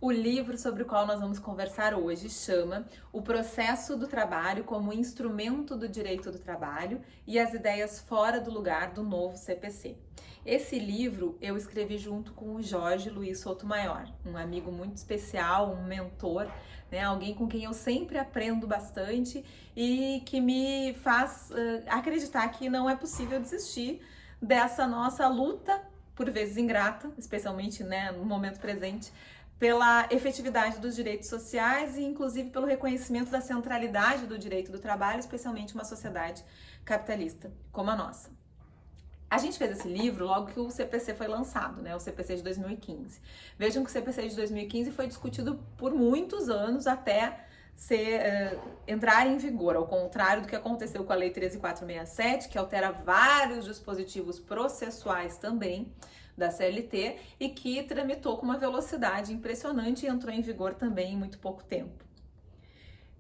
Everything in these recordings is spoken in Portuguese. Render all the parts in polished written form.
O livro sobre o qual nós vamos conversar hoje chama O Processo do Trabalho como Instrumento do Direito do Trabalho e as Ideias Fora do Lugar do Novo CPC. Esse livro eu escrevi junto com o Jorge Luiz Sotomayor, um amigo muito especial, um mentor, né? Alguém com quem eu sempre aprendo bastante e que me faz acreditar que não é possível desistir dessa nossa luta, por vezes ingrata, especialmente, né, no momento presente, pela efetividade dos direitos sociais e, inclusive, pelo reconhecimento da centralidade do direito do trabalho, especialmente uma sociedade capitalista como a nossa. A gente fez esse livro logo que o CPC foi lançado, né? O CPC de 2015. Vejam que o CPC de 2015 foi discutido por muitos anos até entrar em vigor, ao contrário do que aconteceu com a Lei 13.467, que altera vários dispositivos processuais também da CLT e que tramitou com uma velocidade impressionante e entrou em vigor também em muito pouco tempo.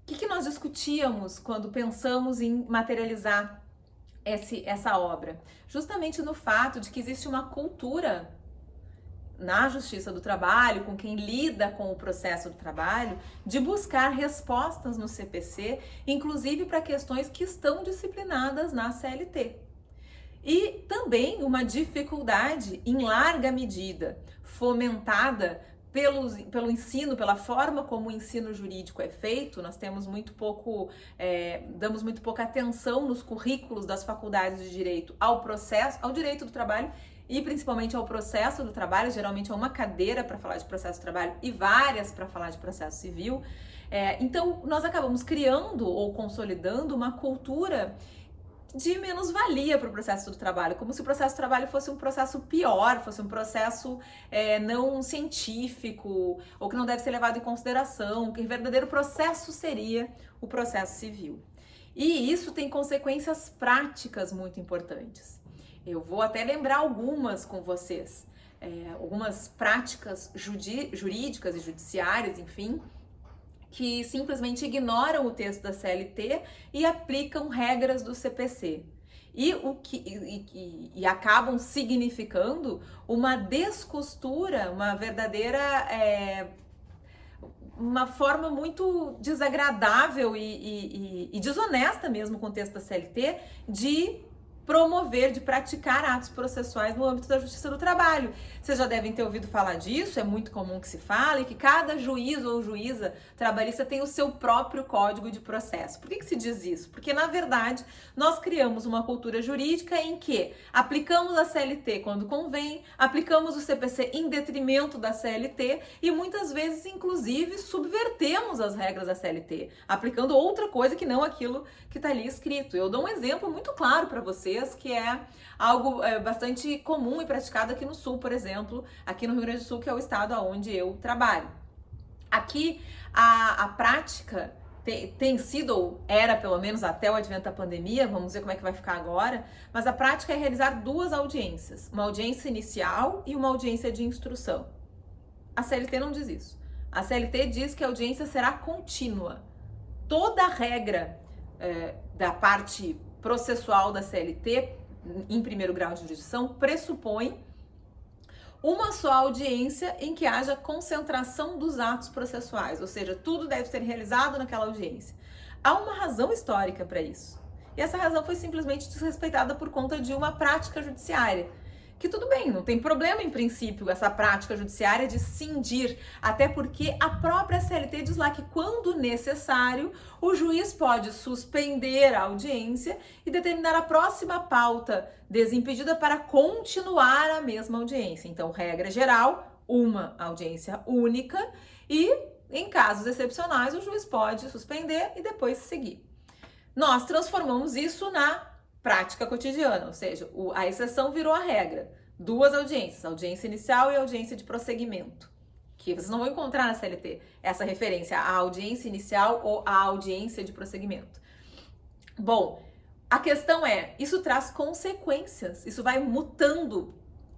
O que nós discutíamos quando pensamos em materializar essa obra? Justamente no fato de que existe uma cultura na Justiça do Trabalho, com quem lida com o processo do trabalho, de buscar respostas no CPC, inclusive para questões que estão disciplinadas na CLT. E também uma dificuldade, em larga medida, fomentada pelo ensino, pela forma como o ensino jurídico é feito. Nós temos damos muito pouca atenção nos currículos das faculdades de direito ao processo, ao direito do trabalho e principalmente ao processo do trabalho. Geralmente é uma cadeira para falar de processo do trabalho e várias para falar de processo civil. Então nós acabamos criando ou consolidando uma cultura de menos-valia para o processo do trabalho, como se o processo do trabalho fosse um processo pior, fosse um processo não científico, ou que não deve ser levado em consideração, que o verdadeiro processo seria o processo civil. E isso tem consequências práticas muito importantes. Eu vou até lembrar algumas com vocês, algumas práticas jurídicas e judiciárias, enfim, que simplesmente ignoram o texto da CLT e aplicam regras do CPC. E acabam significando uma descostura, uma verdadeira, uma forma muito desagradável e desonesta mesmo com o texto da CLT de promover, de praticar atos processuais no âmbito da Justiça do Trabalho. Vocês já devem ter ouvido falar disso, é muito comum que se fale, que cada juiz ou juíza trabalhista tem o seu próprio código de processo. Por que se diz isso? Porque, na verdade, nós criamos uma cultura jurídica em que aplicamos a CLT quando convém, aplicamos o CPC em detrimento da CLT e muitas vezes, inclusive, subvertemos as regras da CLT, aplicando outra coisa que não aquilo que está ali escrito. Eu dou um exemplo muito claro para vocês, que é algo bastante comum e praticado aqui no Sul, por exemplo, aqui no Rio Grande do Sul, que é o estado onde eu trabalho. Aqui a prática tem sido, ou era pelo menos até o advento da pandemia, vamos ver como é que vai ficar agora, mas a prática é realizar duas audiências, uma audiência inicial e uma audiência de instrução. A CLT não diz isso. A CLT diz que a audiência será contínua. Toda a regra da parte processual da CLT, em primeiro grau de jurisdição, pressupõe uma só audiência em que haja concentração dos atos processuais, ou seja, tudo deve ser realizado naquela audiência. Há uma razão histórica para isso. E essa razão foi simplesmente desrespeitada por conta de uma prática judiciária. Que tudo bem, não tem problema em princípio essa prática judiciária de cindir, até porque a própria CLT diz lá que quando necessário o juiz pode suspender a audiência e determinar a próxima pauta desimpedida para continuar a mesma audiência. Então, regra geral, uma audiência única e em casos excepcionais o juiz pode suspender e depois seguir. Nós transformamos isso na prática cotidiana, ou seja, a exceção virou a regra. Duas audiências, audiência inicial e audiência de prosseguimento, que vocês não vão encontrar na CLT, essa referência à audiência inicial ou à audiência de prosseguimento. Bom, a questão isso traz consequências, isso vai mutando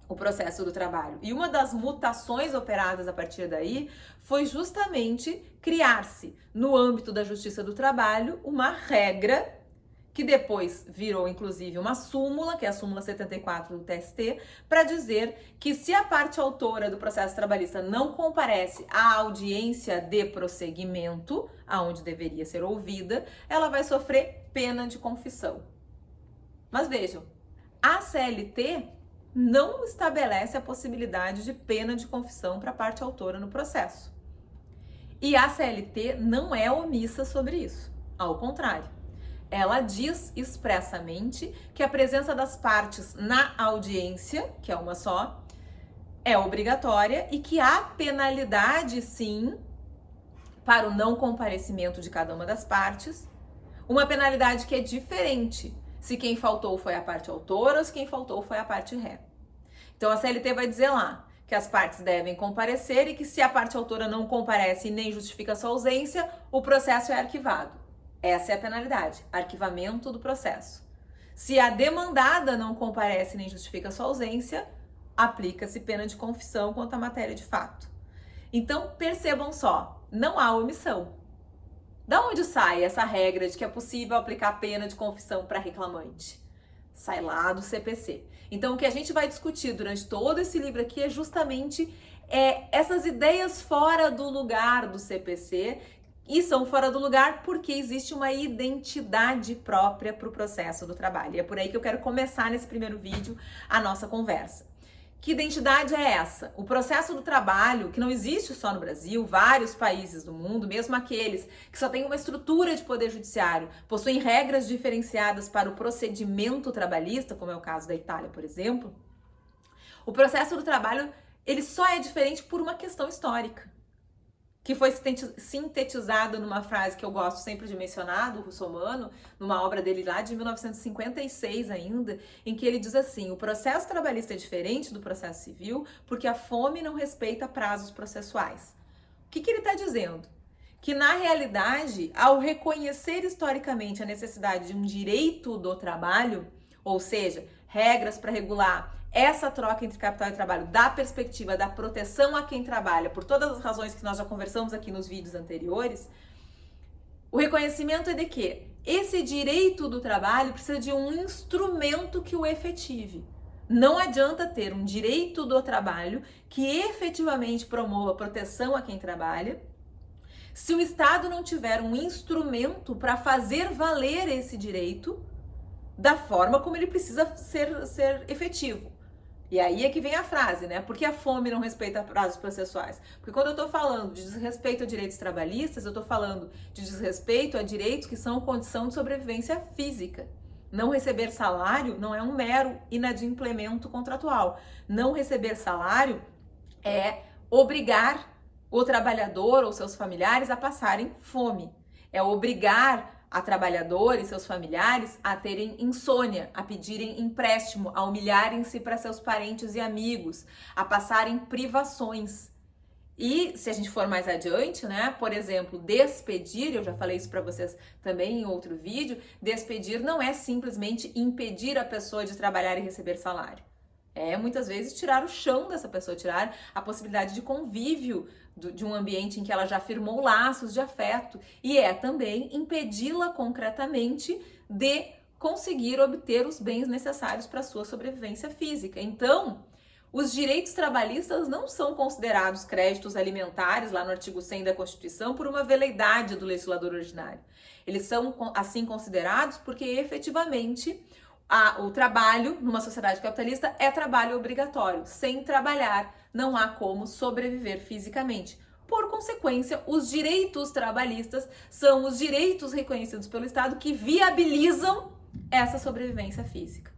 o processo do trabalho. E uma das mutações operadas a partir daí foi justamente criar-se, no âmbito da Justiça do Trabalho, uma regra que depois virou inclusive uma súmula, que é a súmula 74 do TST, para dizer que se a parte autora do processo trabalhista não comparece à audiência de prosseguimento, aonde deveria ser ouvida, ela vai sofrer pena de confissão. Mas vejam, a CLT não estabelece a possibilidade de pena de confissão para a parte autora no processo. E a CLT não é omissa sobre isso, ao contrário. Ela diz expressamente que a presença das partes na audiência, que é uma só, é obrigatória e que há penalidade, sim, para o não comparecimento de cada uma das partes, uma penalidade que é diferente se quem faltou foi a parte autora ou se quem faltou foi a parte ré. Então a CLT vai dizer lá que as partes devem comparecer e que se a parte autora não comparece e nem justifica sua ausência, o processo é arquivado. Essa é a penalidade, arquivamento do processo. Se a demandada não comparece nem justifica sua ausência, aplica-se pena de confissão quanto à matéria de fato. Então, percebam só, não há omissão. Da onde sai essa regra de que é possível aplicar pena de confissão para reclamante? Sai lá do CPC. Então, o que a gente vai discutir durante todo esse livro aqui é justamente essas ideias fora do lugar do CPC, e são fora do lugar porque existe uma identidade própria para o processo do trabalho. E é por aí que eu quero começar nesse primeiro vídeo a nossa conversa. Que identidade é essa? O processo do trabalho, que não existe só no Brasil, vários países do mundo, mesmo aqueles que só têm uma estrutura de poder judiciário, possuem regras diferenciadas para o procedimento trabalhista, como é o caso da Itália, por exemplo. O processo do trabalho, ele só é diferente por uma questão histórica, que foi sintetizada numa frase que eu gosto sempre de mencionar, do Russomano, numa obra dele lá de 1956 ainda, em que ele diz assim: o processo trabalhista é diferente do processo civil porque a fome não respeita prazos processuais. O que ele está dizendo? Que na realidade, ao reconhecer historicamente a necessidade de um direito do trabalho, ou seja, regras para regular essa troca entre capital e trabalho da perspectiva da proteção a quem trabalha, por todas as razões que nós já conversamos aqui nos vídeos anteriores, o reconhecimento é de que esse direito do trabalho precisa de um instrumento que o efetive. Não adianta ter um direito do trabalho que efetivamente promova proteção a quem trabalha, se o Estado não tiver um instrumento para fazer valer esse direito da forma como ele precisa ser efetivo. E aí é que vem a frase, né? Porque a fome não respeita prazos processuais? Porque quando eu tô falando de desrespeito a direitos trabalhistas, eu tô falando de desrespeito a direitos que são condição de sobrevivência física. Não receber salário não é um mero inadimplemento contratual. Não receber salário é obrigar o trabalhador ou seus familiares a passarem fome. É obrigar a trabalhadores e seus familiares a terem insônia, a pedirem empréstimo, a humilharem-se para seus parentes e amigos, a passarem privações. E se a gente for mais adiante, né, por exemplo, despedir, eu já falei isso para vocês também em outro vídeo, despedir não é simplesmente impedir a pessoa de trabalhar e receber salário. É muitas vezes tirar o chão dessa pessoa, tirar a possibilidade de convívio de um ambiente em que ela já firmou laços de afeto, e é também impedi-la concretamente de conseguir obter os bens necessários para a sua sobrevivência física. Então, os direitos trabalhistas não são considerados créditos alimentares, lá no artigo 100 da Constituição, por uma veleidade do legislador ordinário. Eles são assim considerados porque efetivamente o trabalho numa sociedade capitalista é trabalho obrigatório. Sem trabalhar, não há como sobreviver fisicamente. Por consequência, os direitos trabalhistas são os direitos reconhecidos pelo Estado que viabilizam essa sobrevivência física.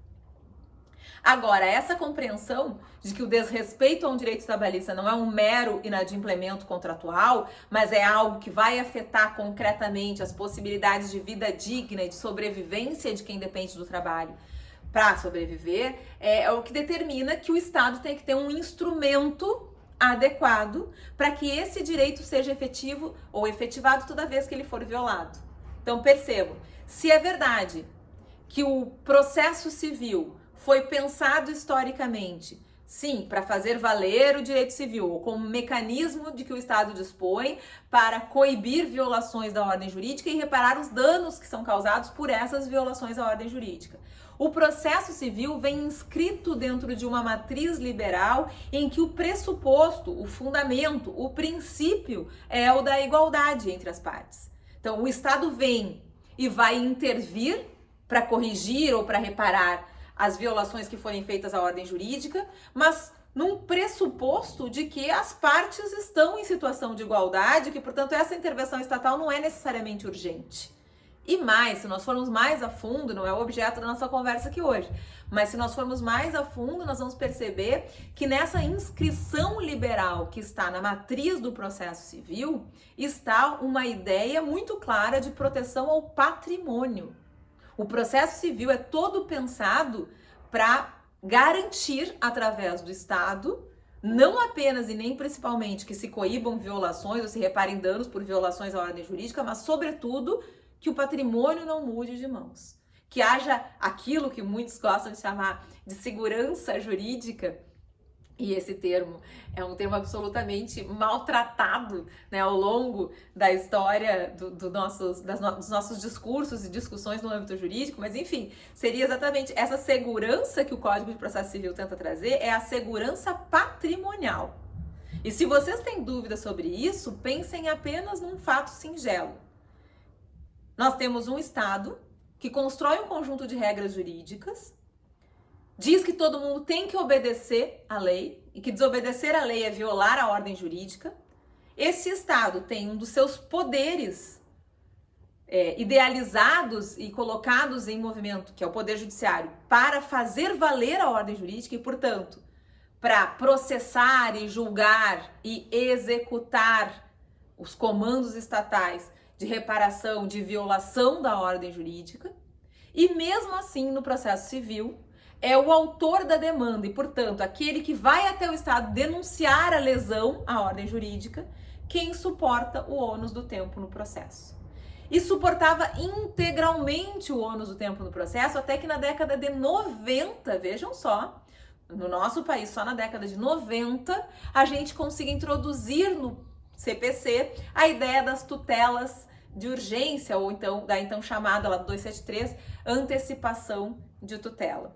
Agora, essa compreensão de que o desrespeito a um direito trabalhista não é um mero inadimplemento contratual, mas é algo que vai afetar concretamente as possibilidades de vida digna e de sobrevivência de quem depende do trabalho para sobreviver, é o que determina que o Estado tem que ter um instrumento adequado para que esse direito seja efetivo ou efetivado toda vez que ele for violado. Então, percebam, se é verdade que o processo civil foi pensado historicamente Sim, para fazer valer o direito civil, ou como mecanismo de que o Estado dispõe para coibir violações da ordem jurídica e reparar os danos que são causados por essas violações à ordem jurídica. O processo civil vem inscrito dentro de uma matriz liberal em que o pressuposto, o fundamento, o princípio é o da igualdade entre as partes. Então, o Estado vem e vai intervir para corrigir ou para reparar as violações que forem feitas à ordem jurídica, mas num pressuposto de que as partes estão em situação de igualdade, que, portanto, essa intervenção estatal não é necessariamente urgente. E mais, se nós formos mais a fundo, não é o objeto da nossa conversa aqui hoje, mas se nós formos mais a fundo, nós vamos perceber que nessa inscrição liberal que está na matriz do processo civil, está uma ideia muito clara de proteção ao patrimônio. O processo civil é todo pensado para garantir, através do Estado, não apenas e nem principalmente que se coíbam violações ou se reparem danos por violações à ordem jurídica, mas, sobretudo, que o patrimônio não mude de mãos. Que haja aquilo que muitos gostam de chamar de segurança jurídica, e esse termo é um termo absolutamente maltratado, né, ao longo da história dos nossos discursos e discussões no âmbito jurídico, mas enfim, seria exatamente essa segurança que o Código de Processo Civil tenta trazer, é a segurança patrimonial. E se vocês têm dúvidas sobre isso, pensem apenas num fato singelo. Nós temos um Estado que constrói um conjunto de regras jurídicas, diz que todo mundo tem que obedecer à lei e que desobedecer à lei é violar a ordem jurídica. Esse Estado tem um dos seus poderes idealizados e colocados em movimento, que é o Poder Judiciário, para fazer valer a ordem jurídica e, portanto, para processar e julgar e executar os comandos estatais de reparação, de violação da ordem jurídica. E mesmo assim, no processo civil, é o autor da demanda e, portanto, aquele que vai até o Estado denunciar a lesão à ordem jurídica, quem suporta o ônus do tempo no processo. E suportava integralmente o ônus do tempo no processo até que na década de 90, vejam só, no nosso país, só na década de 90, a gente consiga introduzir no CPC a ideia das tutelas de urgência, ou então da então chamada lá do 273, antecipação de tutela.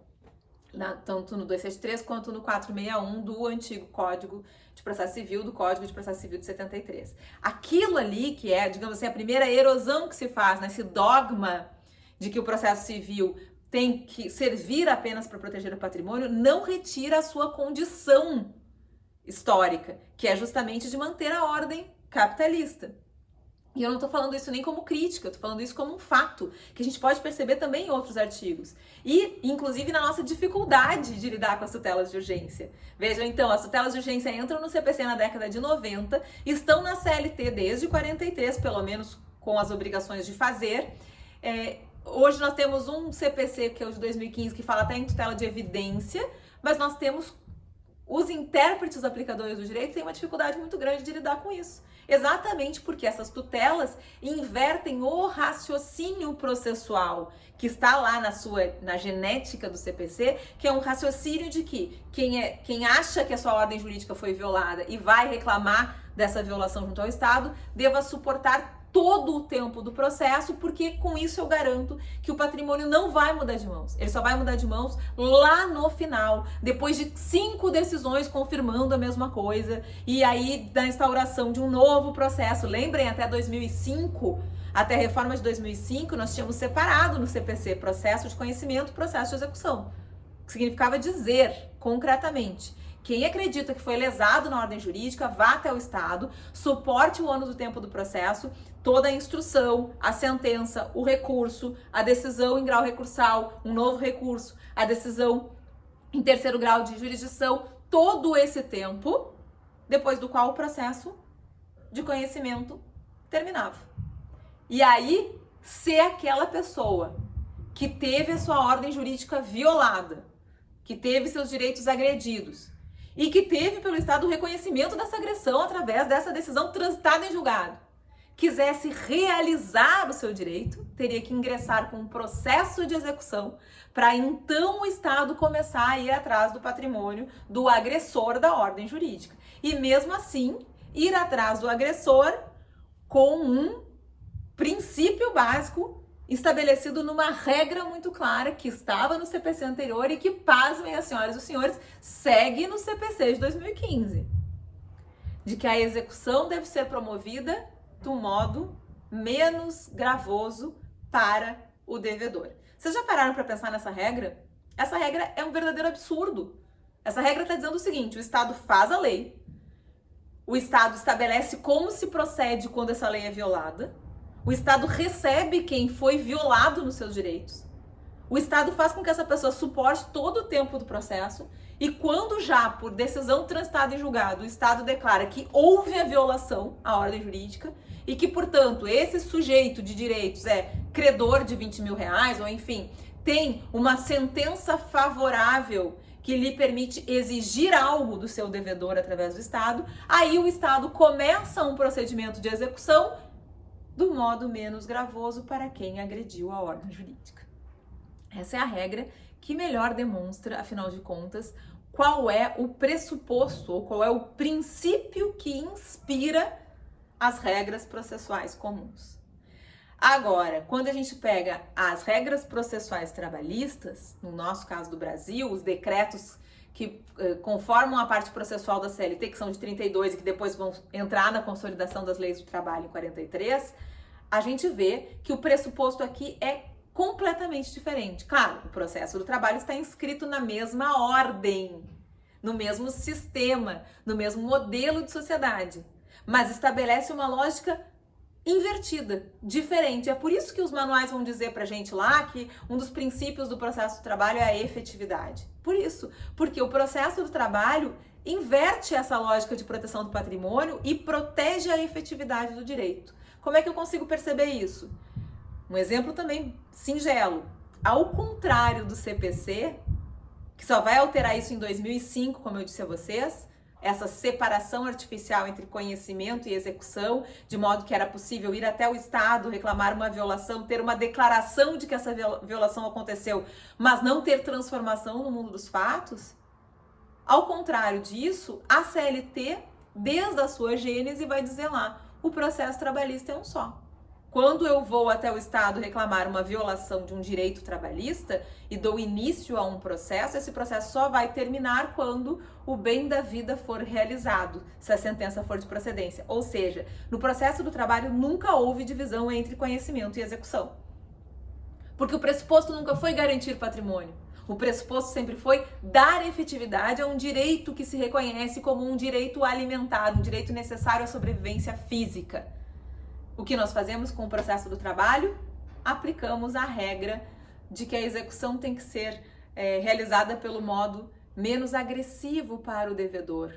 Tanto no 273 quanto no 461 do antigo Código de Processo Civil, do Código de Processo Civil de 73. Aquilo ali que é, digamos assim, a primeira erosão que se faz nesse dogma de que o processo civil tem que servir apenas para proteger o patrimônio, não retira a sua condição histórica, que é justamente de manter a ordem capitalista. E eu não estou falando isso nem como crítica, eu estou falando isso como um fato, que a gente pode perceber também em outros artigos. E, inclusive, na nossa dificuldade de lidar com as tutelas de urgência. Vejam, então, as tutelas de urgência entram no CPC na década de 90, estão na CLT desde 43, pelo menos com as obrigações de fazer. Hoje nós temos um CPC, que é o de 2015, que fala até em tutela de evidência, mas nós temos os intérpretes aplicadores do direito têm uma dificuldade muito grande de lidar com isso. Exatamente porque essas tutelas invertem o raciocínio processual que está lá na genética do CPC, que é um raciocínio de que quem acha que a sua ordem jurídica foi violada e vai reclamar dessa violação junto ao Estado, deva suportar todo o tempo do processo, porque com isso eu garanto que o patrimônio não vai mudar de mãos. Ele só vai mudar de mãos lá no final, depois de 5 decisões confirmando a mesma coisa, e aí da instauração de um novo processo. Lembrem, até 2005, até a reforma de 2005, nós tínhamos separado no CPC processo de conhecimento e processo de execução, que significava dizer concretamente: quem acredita que foi lesado na ordem jurídica, vá até o Estado, suporte o ônus do tempo do processo, toda a instrução, a sentença, o recurso, a decisão em grau recursal, um novo recurso, a decisão em terceiro grau de jurisdição, todo esse tempo, depois do qual o processo de conhecimento terminava. E aí, se aquela pessoa que teve a sua ordem jurídica violada, que teve seus direitos agredidos, e que teve pelo Estado o reconhecimento dessa agressão através dessa decisão transitada em julgado, quisesse realizar o seu direito, teria que ingressar com um processo de execução para então o Estado começar a ir atrás do patrimônio do agressor da ordem jurídica. E mesmo assim, ir atrás do agressor com um princípio básico estabelecido numa regra muito clara que estava no CPC anterior e que, pasmem as senhoras e os senhores, segue no CPC de 2015. De que a execução deve ser promovida do modo menos gravoso para o devedor. Vocês já pararam para pensar nessa regra? Essa regra é um verdadeiro absurdo. Essa regra está dizendo o seguinte: o Estado faz a lei, o Estado estabelece como se procede quando essa lei é violada, o Estado recebe quem foi violado nos seus direitos, o Estado faz com que essa pessoa suporte todo o tempo do processo e quando já, por decisão transitada em julgado, o Estado declara que houve a violação à ordem jurídica e que, portanto, esse sujeito de direitos é credor de 20 mil reais ou, enfim, tem uma sentença favorável que lhe permite exigir algo do seu devedor através do Estado, aí o Estado começa um procedimento de execução do modo menos gravoso para quem agrediu a ordem jurídica. Essa é a regra que melhor demonstra, afinal de contas, qual é o pressuposto ou qual é o princípio que inspira as regras processuais comuns. Agora, quando a gente pega as regras processuais trabalhistas, no nosso caso do Brasil, os decretos que conformam a parte processual da CLT, que são de 32 e que depois vão entrar na consolidação das leis do trabalho em 43, a gente vê que o pressuposto aqui é completamente diferente. Claro, o processo do trabalho está inscrito na mesma ordem, no mesmo sistema, no mesmo modelo de sociedade, mas estabelece uma lógica invertida, diferente. É por isso que os manuais vão dizer pra gente lá que um dos princípios do processo do trabalho é a efetividade. Por isso, porque o processo do trabalho inverte essa lógica de proteção do patrimônio e protege a efetividade do direito. Como é que eu consigo perceber isso? Um exemplo também singelo. Ao contrário do CPC, que só vai alterar isso em 2005, como eu disse a vocês, essa separação artificial entre conhecimento e execução, de modo que era possível ir até o Estado, reclamar uma violação, ter uma declaração de que essa violação aconteceu, mas não ter transformação no mundo dos fatos. Ao contrário disso, a CLT, desde a sua gênese, vai dizer lá, o processo trabalhista é um só. Quando eu vou até o Estado reclamar uma violação de um direito trabalhista e dou início a um processo, esse processo só vai terminar quando o bem da vida for realizado, se a sentença for de procedência. Ou seja, no processo do trabalho nunca houve divisão entre conhecimento e execução. Porque o pressuposto nunca foi garantir patrimônio. O pressuposto sempre foi dar efetividade a um direito que se reconhece como um direito alimentar, um direito necessário à sobrevivência física. O que nós fazemos com o processo do trabalho? Aplicamos a regra de que a execução tem que ser realizada pelo modo menos agressivo para o devedor,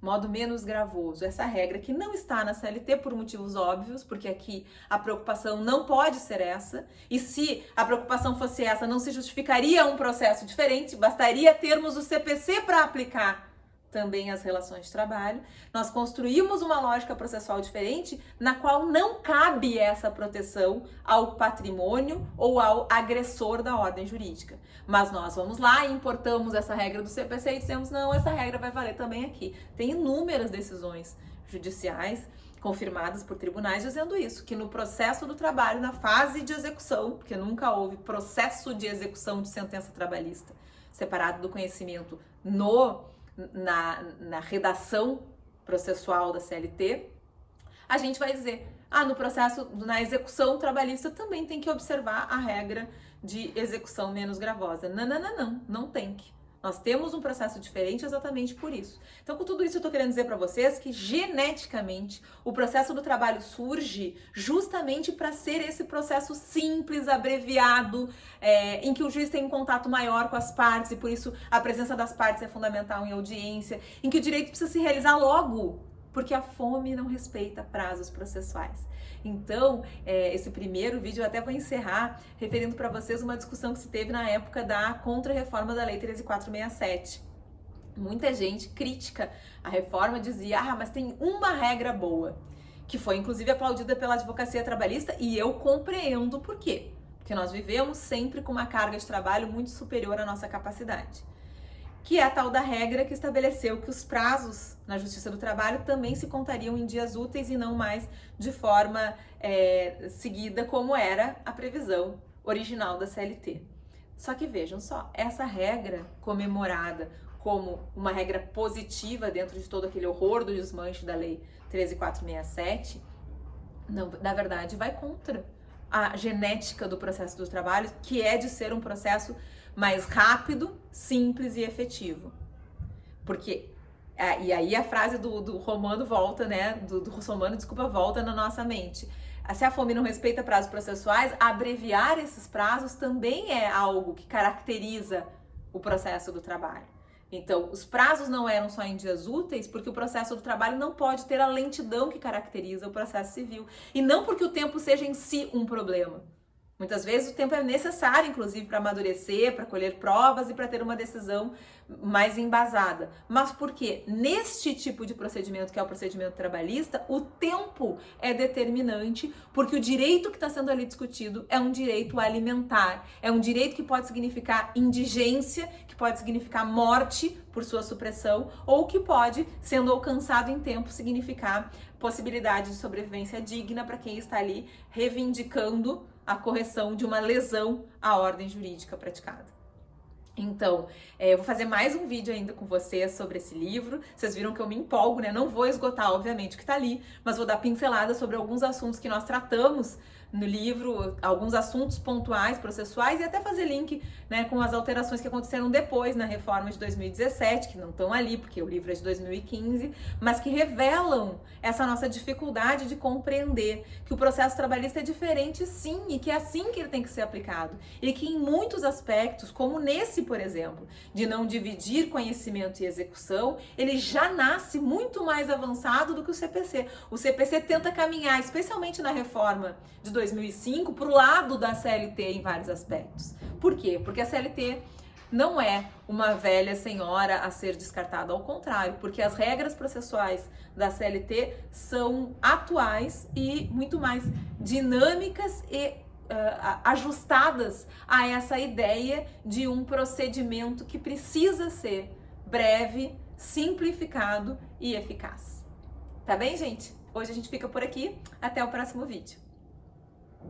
modo menos gravoso. Essa regra que não está na CLT por motivos óbvios, porque aqui a preocupação não pode ser essa, e se a preocupação fosse essa, não se justificaria um processo diferente, bastaria termos o CPC para aplicar também as relações de trabalho. Nós construímos uma lógica processual diferente na qual não cabe essa proteção ao patrimônio ou ao agressor da ordem jurídica. Mas nós vamos lá e importamos essa regra do CPC e dizemos, não, essa regra vai valer também aqui. Tem inúmeras decisões judiciais confirmadas por tribunais dizendo isso, que no processo do trabalho, na fase de execução, porque nunca houve processo de execução de sentença trabalhista separado do conhecimento na redação processual da CLT, a gente vai dizer, no processo, na execução trabalhista também tem que observar a regra de execução menos gravosa. Não tem que. Nós temos um processo diferente exatamente por isso. Então, com tudo isso, eu tô querendo dizer para vocês que, geneticamente, o processo do trabalho surge justamente para ser esse processo simples, abreviado, em que o juiz tem um contato maior com as partes e, por isso, a presença das partes é fundamental em audiência, em que o direito precisa se realizar logo, porque a fome não respeita prazos processuais. Então, esse primeiro vídeo eu até vou encerrar referindo para vocês uma discussão que se teve na época da contra-reforma da Lei 13.467. Muita gente crítica a reforma dizia, mas tem uma regra boa, que foi inclusive aplaudida pela advocacia trabalhista, e eu compreendo por quê. Porque nós vivemos sempre com uma carga de trabalho muito superior à nossa capacidade. Que é a tal da regra que estabeleceu que os prazos na Justiça do Trabalho também se contariam em dias úteis e não mais de forma seguida como era a previsão original da CLT. Só que vejam só, essa regra comemorada como uma regra positiva dentro de todo aquele horror do desmanche da Lei 13.467, não, na verdade vai contra a genética do processo do trabalho, que é de ser um processo mais rápido, simples e efetivo. Porque, e aí a frase do Romano volta, né, do Russomano, desculpa, volta na nossa mente. Se a fome não respeita prazos processuais, abreviar esses prazos também é algo que caracteriza o processo do trabalho. Então, os prazos não eram só em dias úteis, porque o processo do trabalho não pode ter a lentidão que caracteriza o processo civil. E não porque o tempo seja em si um problema. Muitas vezes o tempo é necessário, inclusive, para amadurecer, para colher provas e para ter uma decisão mais embasada. Mas porque neste tipo de procedimento, que é o procedimento trabalhista, o tempo é determinante, porque o direito que está sendo ali discutido é um direito alimentar, é um direito que pode significar indigência, que pode significar morte por sua supressão, ou que pode, sendo alcançado em tempo, significar possibilidade de sobrevivência digna para quem está ali reivindicando a correção de uma lesão à ordem jurídica praticada. Então, eu vou fazer mais um vídeo ainda com vocês sobre esse livro. Vocês viram que eu me empolgo, né? Não vou esgotar, obviamente, o que tá ali, mas vou dar pincelada sobre alguns assuntos que nós tratamos no livro, alguns assuntos pontuais, processuais, e até fazer link, né, com as alterações que aconteceram depois na reforma de 2017, que não estão ali, porque o livro é de 2015, mas que revelam essa nossa dificuldade de compreender que o processo trabalhista é diferente, sim, e que é assim que ele tem que ser aplicado. E que em muitos aspectos, como nesse, por exemplo, de não dividir conhecimento e execução, ele já nasce muito mais avançado do que o CPC. O CPC tenta caminhar, especialmente na reforma de 2005, para o lado da CLT em vários aspectos. Por quê? Porque a CLT não é uma velha senhora a ser descartada, ao contrário, porque as regras processuais da CLT são atuais e muito mais dinâmicas e ajustadas a essa ideia de um procedimento que precisa ser breve, simplificado e eficaz. Tá bem, gente? Hoje a gente fica por aqui. Até o próximo vídeo.